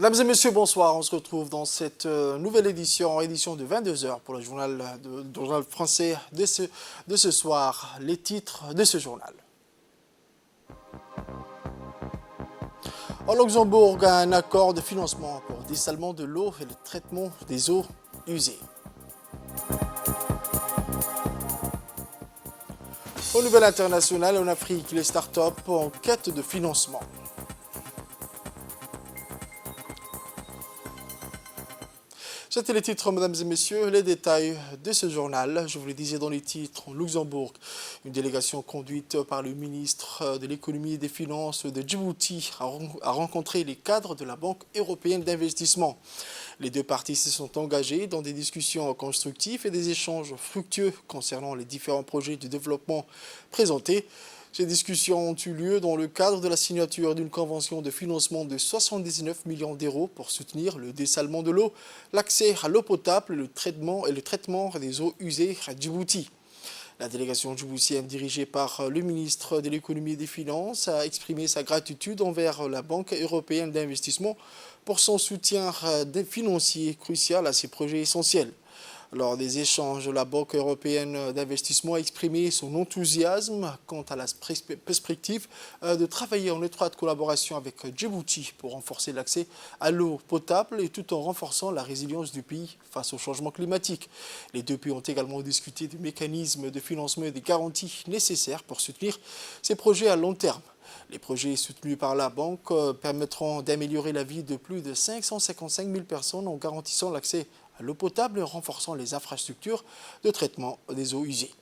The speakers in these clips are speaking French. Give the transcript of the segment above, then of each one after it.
Mesdames et messieurs, bonsoir. On se retrouve dans cette nouvelle édition de 22 heures pour le journal français de ce soir. Les titres de ce journal. Au Luxembourg, un accord de financement pour le dessalement de l'eau et le traitement des eaux usées. Au niveau international, en Afrique, les start-up en quête de financement. C'était les titres, mesdames et messieurs, les détails de ce journal. Je vous le disais dans les titres, en Luxembourg, une délégation conduite par le ministre de l'économie et des finances de Djibouti a rencontré les cadres de la Banque européenne d'investissement. Les deux parties se sont engagées dans des discussions constructives et des échanges fructueux concernant les différents projets de développement présentés. Ces discussions ont eu lieu dans le cadre de la signature d'une convention de financement de 79 millions d'euros pour soutenir le dessalement de l'eau, l'accès à l'eau potable, le traitement des eaux usées à Djibouti. La délégation djiboutienne dirigée par le ministre de l'économie et des finances a exprimé sa gratitude envers la Banque européenne d'investissement pour son soutien financier crucial à ces projets essentiels. Lors des échanges, la Banque européenne d'investissement a exprimé son enthousiasme quant à la perspective de travailler en étroite collaboration avec Djibouti pour renforcer l'accès à l'eau potable et tout en renforçant la résilience du pays face au changement climatique. Les deux pays ont également discuté des mécanismes de financement et des garanties nécessaires pour soutenir ces projets à long terme. Les projets soutenus par la banque permettront d'améliorer la vie de plus de 555 000 personnes en garantissant l'accès à l'eau potable et en renforçant les infrastructures de traitement des eaux usées.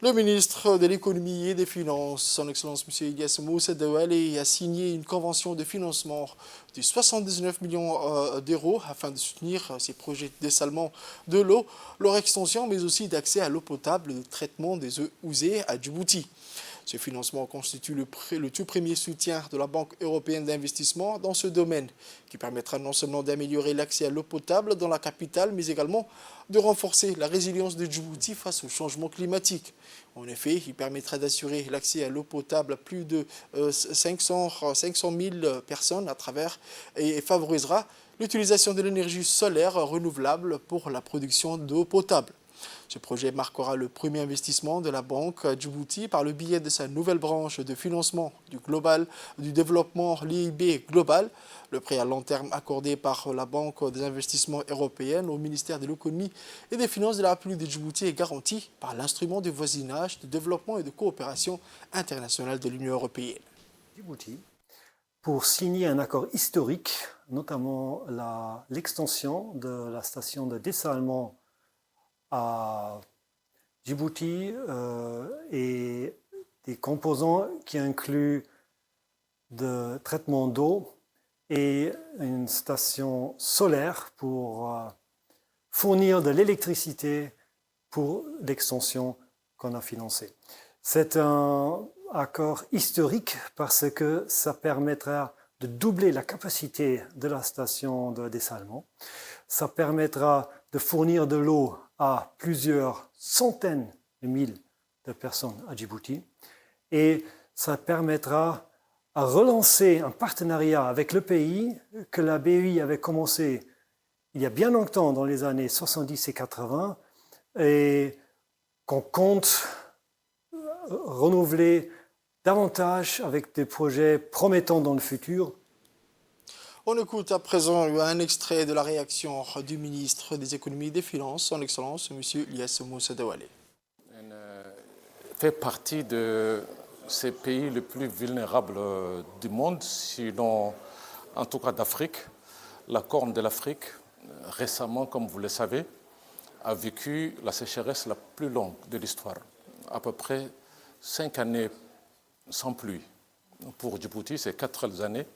Le ministre de l'économie et des finances, son Excellence M. Ilyas Moussa Dawale, a signé une convention de financement de 79 millions d'euros afin de soutenir ces projets de dessalement de l'eau, leur extension, mais aussi d'accès à l'eau potable et de traitement des eaux usées à Djibouti. Ce financement constitue le tout premier soutien de la Banque européenne d'investissement dans ce domaine, qui permettra non seulement d'améliorer l'accès à l'eau potable dans la capitale, mais également de renforcer la résilience de Djibouti face au changement climatique. En effet, il permettra d'assurer l'accès à l'eau potable à plus de 500 000 personnes à travers et favorisera l'utilisation de l'énergie solaire renouvelable pour la production d'eau potable. Ce projet marquera le premier investissement de la Banque à Djibouti par le biais de sa nouvelle branche de financement du développement, l'EIB Global. Le prêt à long terme accordé par la Banque des investissements européenne au ministère de l'économie et des finances de la République de Djibouti est garanti par l'instrument de voisinage, de développement et de coopération internationale de l'Union européenne. Djibouti, pour signer un accord historique, notamment l'extension de la station de dessalement à Djibouti et des composants qui incluent de traitement d'eau et une station solaire pour fournir de l'électricité pour l'extension qu'on a financée. C'est un accord historique parce que ça permettra de doubler la capacité de la station de dessalement. Ça permettra de fournir de l'eau à plusieurs centaines de mille de personnes à Djibouti et ça permettra à relancer un partenariat avec le pays que la BEI avait commencé il y a bien longtemps dans les années 70 et 80 et qu'on compte renouveler davantage avec des projets promettants dans le futur. On écoute à présent un extrait de la réaction du ministre des Économies et des Finances, son Excellence, M. Ilyas Moussa Dawale. Fait partie de ces pays les plus vulnérables du monde, sinon en tout cas d'Afrique. La Corne de l'Afrique, récemment, comme vous le savez, a vécu la sécheresse la plus longue de l'histoire. À peu près 5 années sans pluie. Pour Djibouti, c'est 4 années.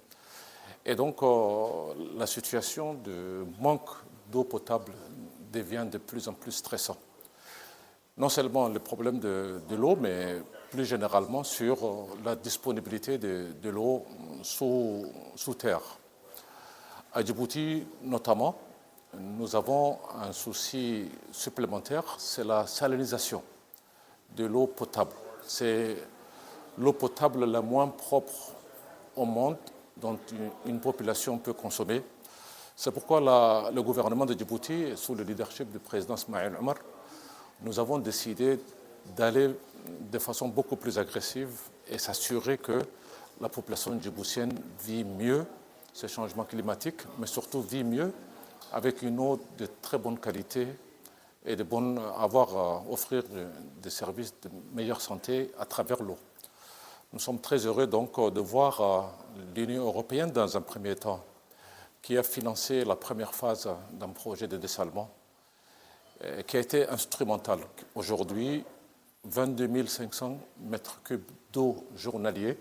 Et donc, la situation de manque d'eau potable devient de plus en plus stressant. Non seulement le problème de l'eau, mais plus généralement sur la disponibilité de l'eau sous terre. À Djibouti, notamment, nous avons un souci supplémentaire, c'est la salinisation de l'eau potable. C'est l'eau potable la moins propre au monde dont une population peut consommer. C'est pourquoi le gouvernement de Djibouti, sous le leadership du président Ismaël Omar, nous avons décidé d'aller de façon beaucoup plus agressive et s'assurer que la population djiboutienne vit mieux ces changements climatiques, mais surtout vit mieux avec une eau de très bonne qualité et offrir des services de meilleure santé à travers l'eau. Nous sommes très heureux donc de voir l'Union européenne dans un premier temps qui a financé la première phase d'un projet de dessalement qui a été instrumental. Aujourd'hui, 22 500 mètres cubes d'eau journaliers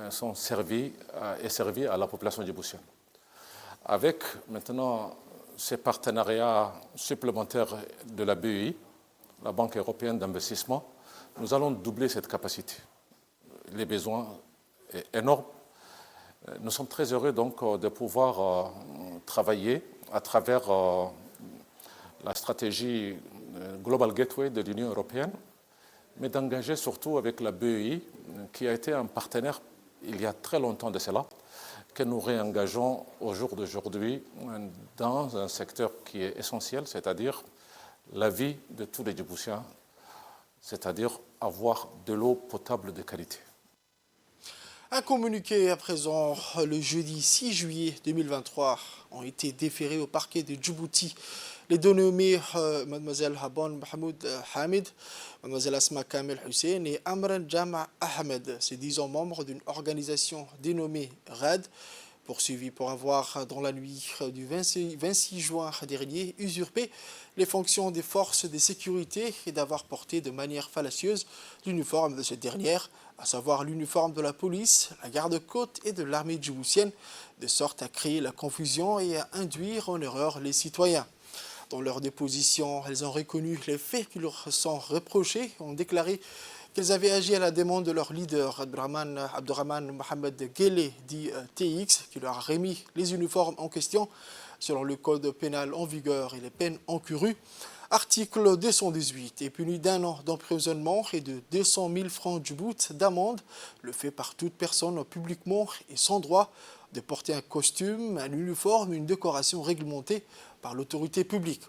sont servis à la population djiboutienne. Avec maintenant ces partenariats supplémentaires de la BEI, la Banque européenne d'investissement, nous allons doubler cette capacité. Les besoins sont énormes. Nous sommes très heureux donc de pouvoir travailler à travers la stratégie Global Gateway de l'Union européenne, mais d'engager surtout avec la BEI, qui a été un partenaire il y a très longtemps de cela, que nous réengageons au jour d'aujourd'hui dans un secteur qui est essentiel, c'est-à-dire la vie de tous les Djiboutiens, c'est-à-dire avoir de l'eau potable de qualité. Un communiqué à présent, le jeudi 6 juillet 2023, ont été déférés au parquet de Djibouti. Les deux nommés, Mademoiselle Habon Mahmoud Hamid, Mademoiselle Asma Kamel Hussein et Amran Jama Ahmed, ces 10 ans membres d'une organisation dénommée RAD, poursuivis pour avoir, dans la nuit du 26 juin dernier, usurpé les fonctions des forces de sécurité et d'avoir porté de manière fallacieuse l'uniforme de cette dernière, à savoir l'uniforme de la police, la garde-côte et de l'armée djiboutienne, de sorte à créer la confusion et à induire en erreur les citoyens. Dans leur déposition, elles ont reconnu les faits qui leur sont reprochés et ont déclaré qu'elles avaient agi à la demande de leur leader, Abdurrahman Mohamed Guélé, dit TX, qui leur a remis les uniformes en question selon le code pénal en vigueur et les peines encourues. Article 218 est puni d'1 an d'emprisonnement et de 200 000 francs Djibouti d'amende, le fait par toute personne publiquement et sans droit de porter un costume, un uniforme, une décoration réglementée par l'autorité publique.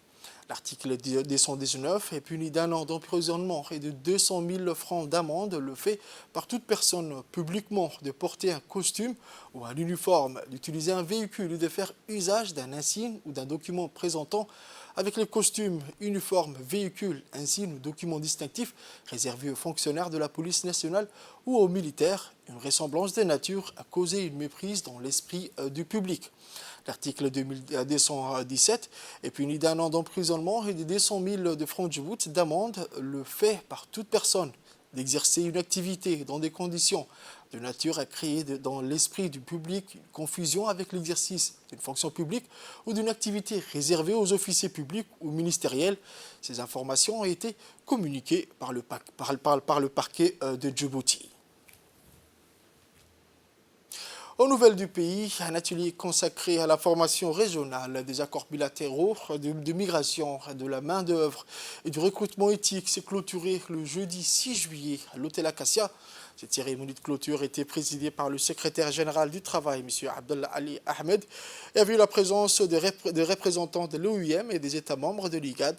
L'article 219 est puni d'1 an d'emprisonnement et de 200 000 francs d'amende, le fait par toute personne publiquement de porter un costume ou un uniforme, d'utiliser un véhicule ou de faire usage d'un insigne ou d'un document présentant avec les costumes, uniformes, véhicules, insignes ou documents distinctifs réservés aux fonctionnaires de la police nationale ou aux militaires, une ressemblance de nature à causer une méprise dans l'esprit du public. L'article 217 est puni d'1 an d'emprisonnement et de 200 000 de francs Djibouti d'amende, le fait par toute personne d'exercer une activité dans des conditions de nature à créer dans l'esprit du public une confusion avec l'exercice d'une fonction publique ou d'une activité réservée aux officiers publics ou ministériels. Ces informations ont été communiquées par le parquet de Djibouti. Aux nouvelles du pays, un atelier consacré à la formation régionale des accords bilatéraux de migration, de la main-d'œuvre et du recrutement éthique s'est clôturé le jeudi 6 juillet à l'hôtel Acacia. Cette cérémonie de clôture était présidée par le secrétaire général du Travail, M. Abdallah Ali Ahmed, et a vu la présence des représentants de l'OIM et des États membres de l'IGAD.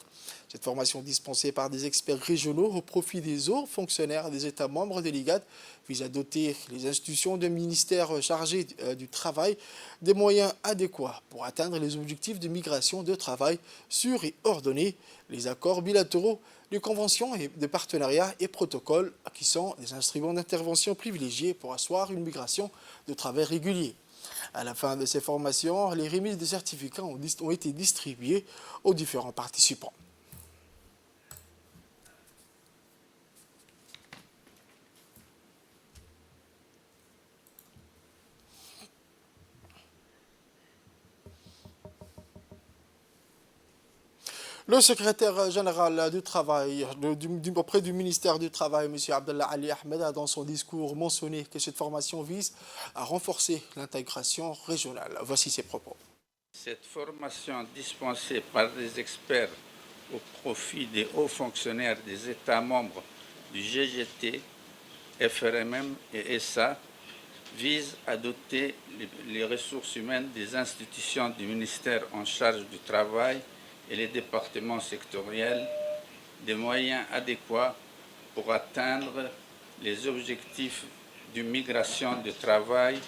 Cette formation dispensée par des experts régionaux au profit des hauts fonctionnaires des États membres de l'IGAD vise à doter les institutions de ministères chargés du travail des moyens adéquats pour atteindre les objectifs de migration de travail sûrs et ordonnés, les accords bilatéraux, les conventions de partenariat et protocoles qui sont des instruments d'intervention privilégiés pour asseoir une migration de travail régulier. À la fin de ces formations, les remises de certificats ont été distribuées aux différents participants. Le secrétaire général du Travail, auprès du ministère du Travail, M. Abdallah Ali Ahmed, a dans son discours mentionné que cette formation vise à renforcer l'intégration régionale. Voici ses propos. Cette formation dispensée par des experts au profit des hauts fonctionnaires des États membres du GGT, FRMM et ESA vise à doter les ressources humaines des institutions du ministère en charge du travail et les départements sectoriels des moyens adéquats pour atteindre les objectifs d'une migration de travail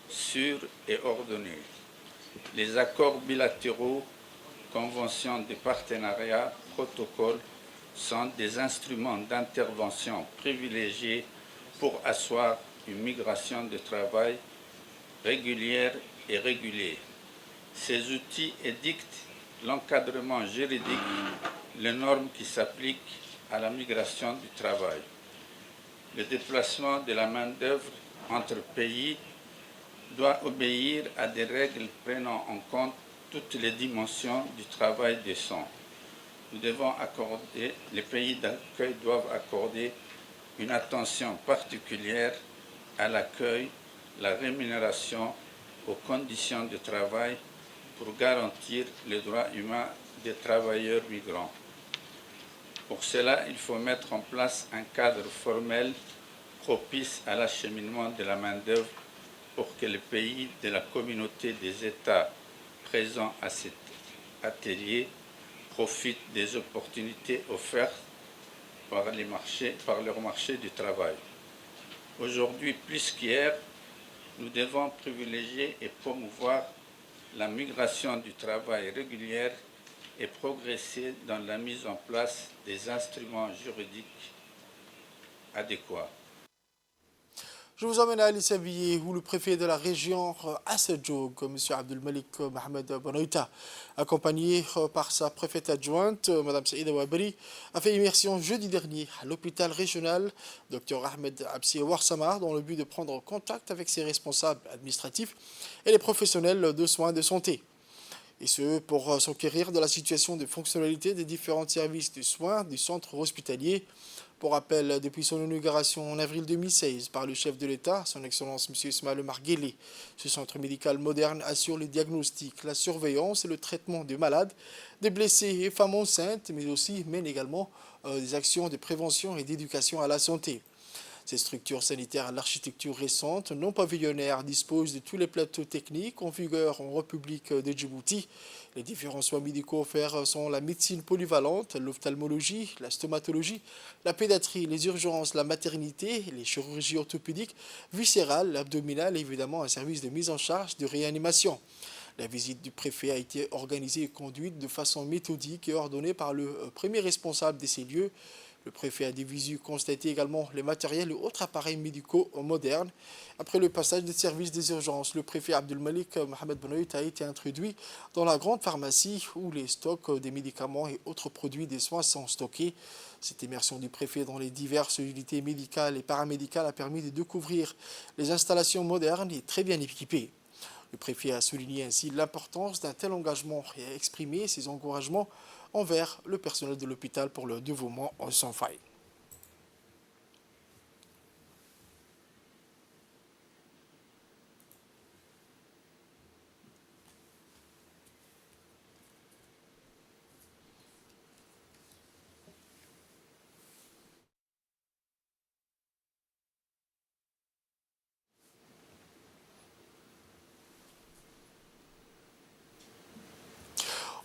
sûre et ordonnée. Les accords bilatéraux, conventions de partenariat, protocoles sont des instruments d'intervention privilégiés pour asseoir une migration de travail régulière et régulée. Ces outils édictent l'encadrement juridique, les normes qui s'appliquent à la migration du travail. Le déplacement de la main-d'œuvre entre pays doit obéir à des règles prenant en compte toutes les dimensions du travail décent. Les pays d'accueil doivent accorder une attention particulière à l'accueil, la rémunération, aux conditions de travail pour garantir les droits humains des travailleurs migrants. Pour cela, il faut mettre en place un cadre formel propice à l'acheminement de la main-d'œuvre pour que les pays de la communauté des États présents à cet atelier profitent des opportunités offertes par leur marché du travail. Aujourd'hui, plus qu'hier, nous devons privilégier et promouvoir la migration du travail régulière et progresser dans la mise en place des instruments juridiques adéquats. Je vous emmène à Alissabie où le préfet de la région Assadjoug, M. Abdelmalik Mohamed Benoïta, accompagné par sa préfète adjointe, Mme Saïda Wabri, a fait immersion jeudi dernier à l'hôpital régional Dr Ahmed Absi Warsama dans le but de prendre contact avec ses responsables administratifs et les professionnels de soins de santé. Et ce, pour s'enquérir de la situation de fonctionnalité des différents services de soins du centre hospitalier. Pour rappel, depuis son inauguration en avril 2016 par le chef de l'État, son Excellence M. Ismaël Omar Guelleh, ce centre médical moderne assure le diagnostic, la surveillance et le traitement des malades, des blessés et femmes enceintes, mais aussi mène également des actions de prévention et d'éducation à la santé. Ces structures sanitaires à l'architecture récente, non pavillonnaires, disposent de tous les plateaux techniques en vigueur en République de Djibouti. Les différents soins médicaux offerts sont la médecine polyvalente, l'ophtalmologie, la stomatologie, la pédiatrie, les urgences, la maternité, les chirurgies orthopédiques, viscérales, abdominales et évidemment un service de mise en charge de réanimation. La visite du préfet a été organisée et conduite de façon méthodique et ordonnée par le premier responsable de ces lieux. Le préfet a des visu constaté également les matériels et autres appareils médicaux modernes. Après le passage des services des urgences, le préfet Abdelmalik Mohamed Benoïta a été introduit dans la grande pharmacie où les stocks des médicaments et autres produits des soins sont stockés. Cette immersion du préfet dans les diverses unités médicales et paramédicales a permis de découvrir les installations modernes et très bien équipées. Le préfet a souligné ainsi l'importance d'un tel engagement et a exprimé ses encouragements envers le personnel de l'hôpital pour leur dévouement sans faille.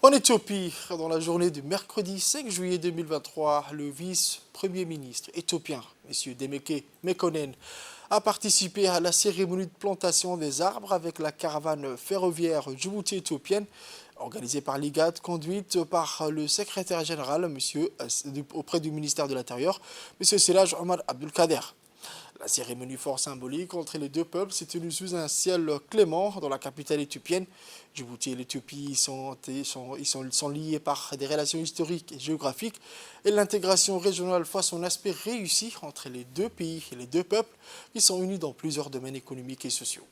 En Éthiopie, dans la journée du mercredi 5 juillet 2023, le vice-premier ministre éthiopien, M. Demeke Mekonnen, a participé à la cérémonie de plantation des arbres avec la caravane ferroviaire djibouti-éthiopienne organisée par l'IGAD, conduite par le secrétaire général auprès du ministère de l'Intérieur, M. Selaj Omar Abdulkader. La cérémonie fort symbolique entre les deux peuples s'est tenue sous un ciel clément dans la capitale éthiopienne. Djibouti et l'Éthiopie sont liés par des relations historiques et géographiques et l'intégration régionale voit son aspect réussi entre les deux pays et les deux peuples qui sont unis dans plusieurs domaines économiques et sociaux.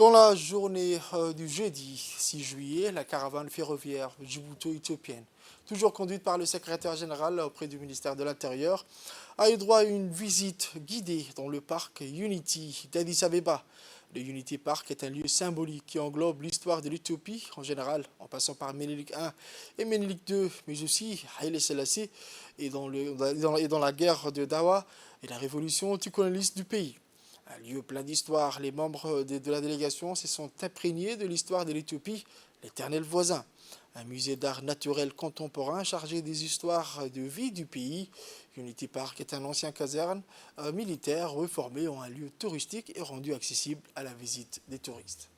Dans la journée du jeudi 6 juillet, la caravane ferroviaire djibouto-éthiopienne, toujours conduite par le secrétaire général auprès du ministère de l'Intérieur, a eu droit à une visite guidée dans le parc Unity d'Addis Abeba. Le Unity Park est un lieu symbolique qui englobe l'histoire de l'Éthiopie en général, en passant par Ménélique I et Ménélique II, mais aussi Haïlé Sélassié et dans la guerre de Dawa et la révolution anticolonialiste du pays. Un lieu plein d'histoire, les membres de la délégation se sont imprégnés de l'histoire de l'Éthiopie, l'éternel voisin. Un musée d'art naturel contemporain chargé des histoires de vie du pays. Unity Park est un ancien caserne militaire reformé en un lieu touristique et rendu accessible à la visite des touristes.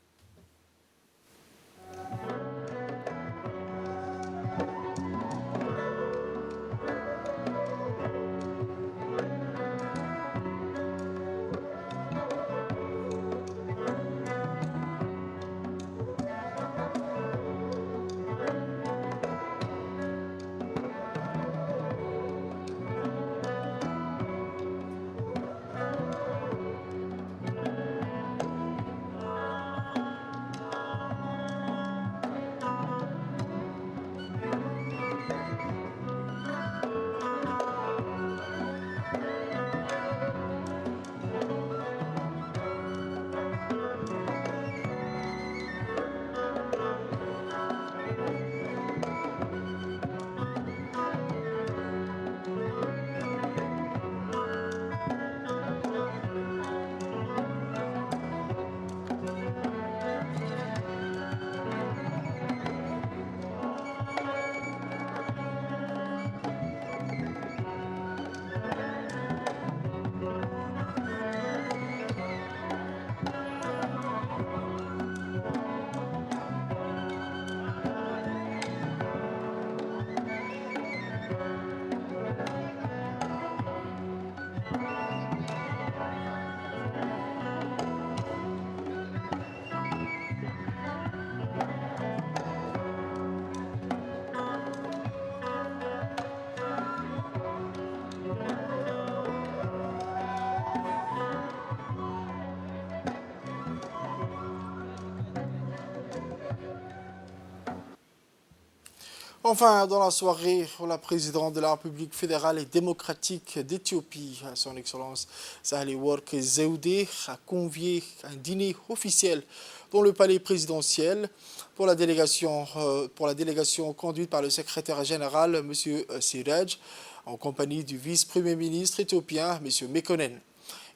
Enfin, dans la soirée, la présidente de la République fédérale et démocratique d'Éthiopie, son Excellence Sahle-Work Zewde, a convié un dîner officiel dans le palais présidentiel pour la délégation conduite par le secrétaire général, M. Siraj, en compagnie du vice-premier ministre éthiopien, M. Mekonnen.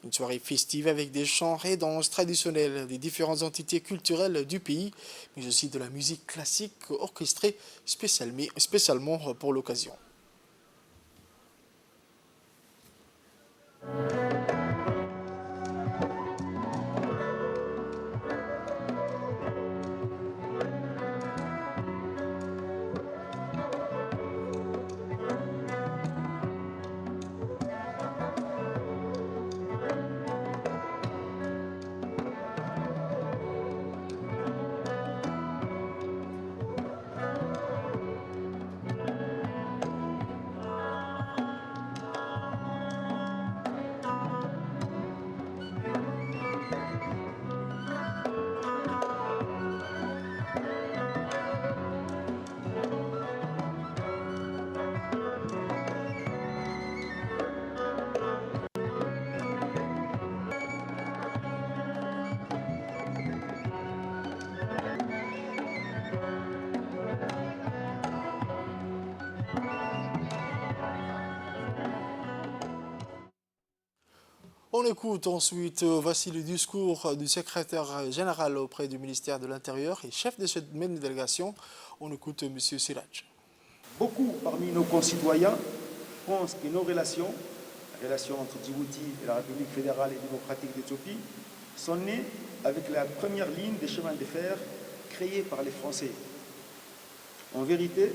Une soirée festive avec des chants et danses traditionnelles des différentes entités culturelles du pays, mais aussi de la musique classique orchestrée spécialement pour l'occasion. On écoute ensuite, voici le discours du secrétaire général auprès du ministère de l'Intérieur et chef de cette même délégation. On écoute M. Siraj. Beaucoup parmi nos concitoyens pensent que nos relations, la relation entre Djibouti et la République fédérale et démocratique d'Éthiopie, sont nées avec la première ligne des chemins de fer créés par les Français. En vérité,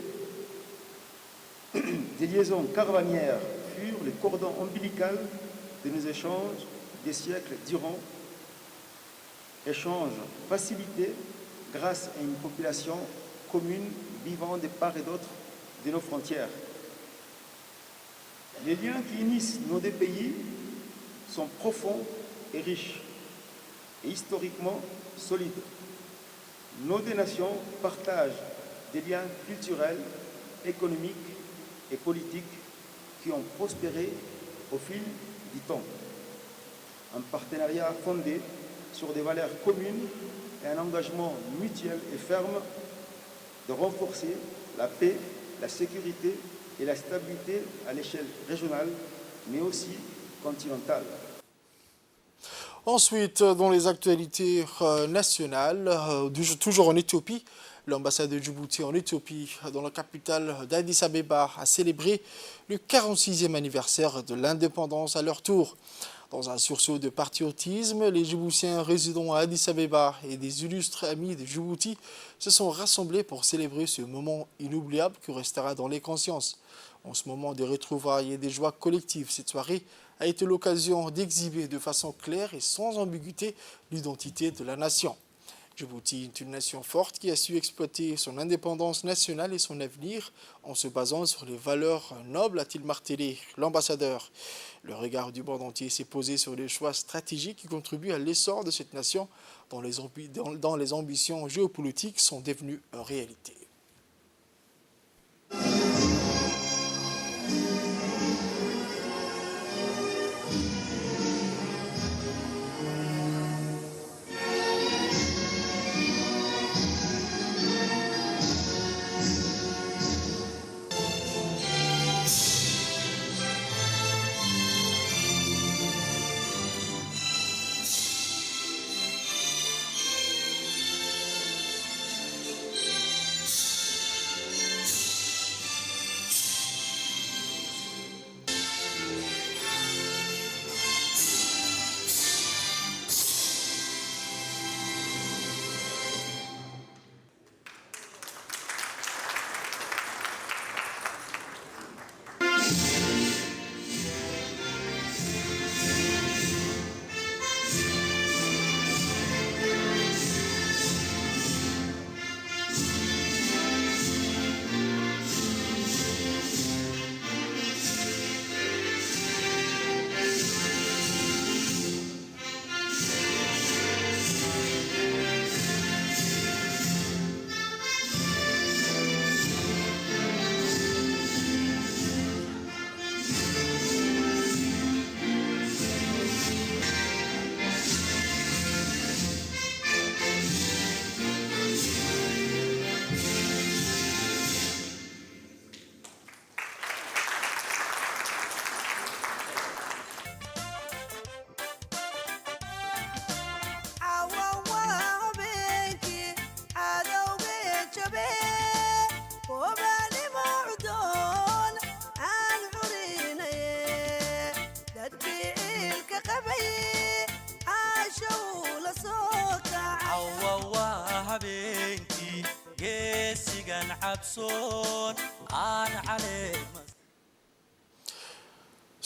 des liaisons caravanières furent le cordon ombilical de nos échanges des siècles durant, échanges facilités grâce à une population commune vivant de part et d'autre de nos frontières. Les liens qui unissent nos deux pays sont profonds et riches. et historiquement solide. Nos deux nations partagent des liens culturels, économiques et politiques qui ont prospéré au fil du temps. Un partenariat fondé sur des valeurs communes et un engagement mutuel et ferme de renforcer la paix, la sécurité et la stabilité à l'échelle régionale, mais aussi continentale. Ensuite, dans les actualités nationales, toujours en Éthiopie, l'ambassade de Djibouti en Éthiopie, dans la capitale d'Addis Abeba, a célébré le 46e anniversaire de l'indépendance à leur tour. Dans un sursaut de patriotisme, les Djiboutiens résidant à Addis Abeba et des illustres amis de Djibouti se sont rassemblés pour célébrer ce moment inoubliable qui restera dans les consciences. En ce moment de retrouvailles et des joies collectives, cette soirée a été l'occasion d'exhiber de façon claire et sans ambiguïté l'identité de la nation. Djibouti est une nation forte qui a su exploiter son indépendance nationale et son avenir en se basant sur les valeurs nobles, a-t-il martelé l'ambassadeur. Le regard du monde entier s'est posé sur les choix stratégiques qui contribuent à l'essor de cette nation dont les ambitions géopolitiques sont devenues réalité.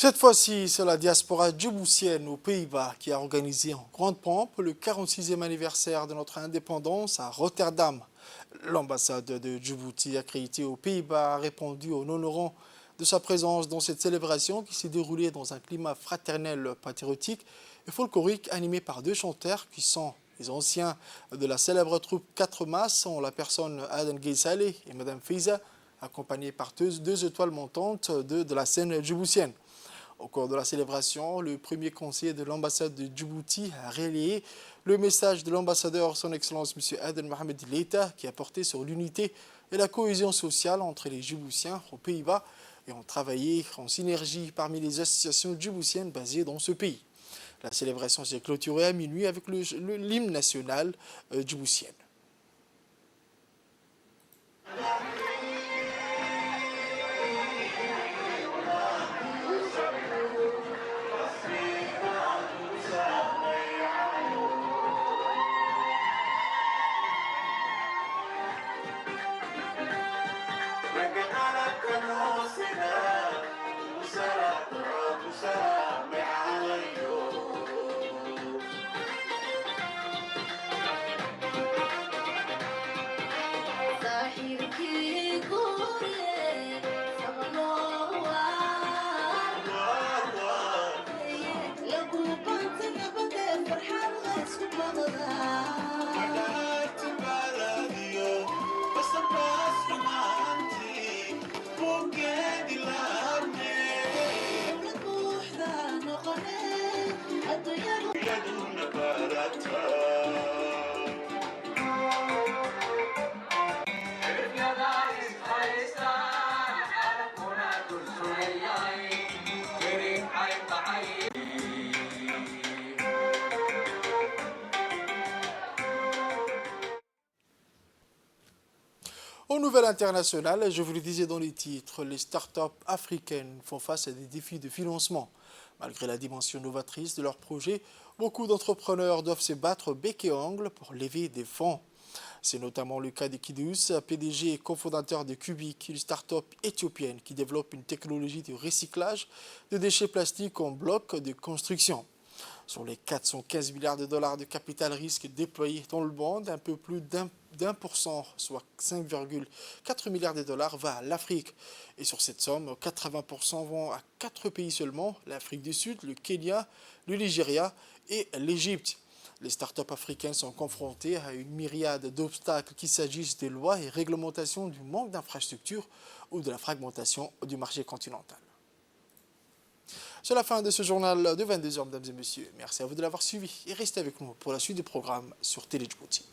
Cette fois-ci, c'est la diaspora djiboutienne aux Pays-Bas qui a organisé en grande pompe le 46e anniversaire de notre indépendance à Rotterdam. L'ambassade de Djibouti accréditée aux Pays-Bas a répondu en honorant de sa présence dans cette célébration qui s'est déroulée dans un climat fraternel, patriotique et folklorique animé par deux chanteurs qui sont les anciens de la célèbre troupe 4 Mas, en la personne Aden Gueissale et Mme Feiza, accompagnés par deux étoiles montantes de la scène djiboutienne. Au cours de la célébration, le premier conseiller de l'ambassade de Djibouti a relayé le message de l'ambassadeur, son Excellence M. Aden Mohamed Leita, qui a porté sur l'unité et la cohésion sociale entre les Djiboutiens aux Pays-Bas et ont travaillé en synergie parmi les associations djiboutiennes basées dans ce pays. La célébration s'est clôturée à minuit avec l'hymne national djiboutien. Aux nouvelles internationales, je vous le disais dans les titres, les startups africaines font face à des défis de financement. Malgré la dimension novatrice de leurs projets, beaucoup d'entrepreneurs doivent se battre bec et ongle pour lever des fonds. C'est notamment le cas de Kidous, PDG et cofondateur de Cubic, une start-up éthiopienne qui développe une technologie de recyclage de déchets plastiques en blocs de construction. Sur les 415 milliards de dollars de capital risque déployés dans le monde, un peu plus d'1%, soit 5,4 milliards de dollars, va à l'Afrique. Et sur cette somme, 80% vont à 4 pays seulement, l'Afrique du Sud, le Kenya, le Nigeria et l'Égypte. Les startups africaines sont confrontées à une myriade d'obstacles, qu'il s'agisse des lois et réglementations, du manque d'infrastructures ou de la fragmentation du marché continental. C'est la fin de ce journal de 22h, mesdames et messieurs. Merci à vous de l'avoir suivi et restez avec nous pour la suite du programme sur Télé Djibouti.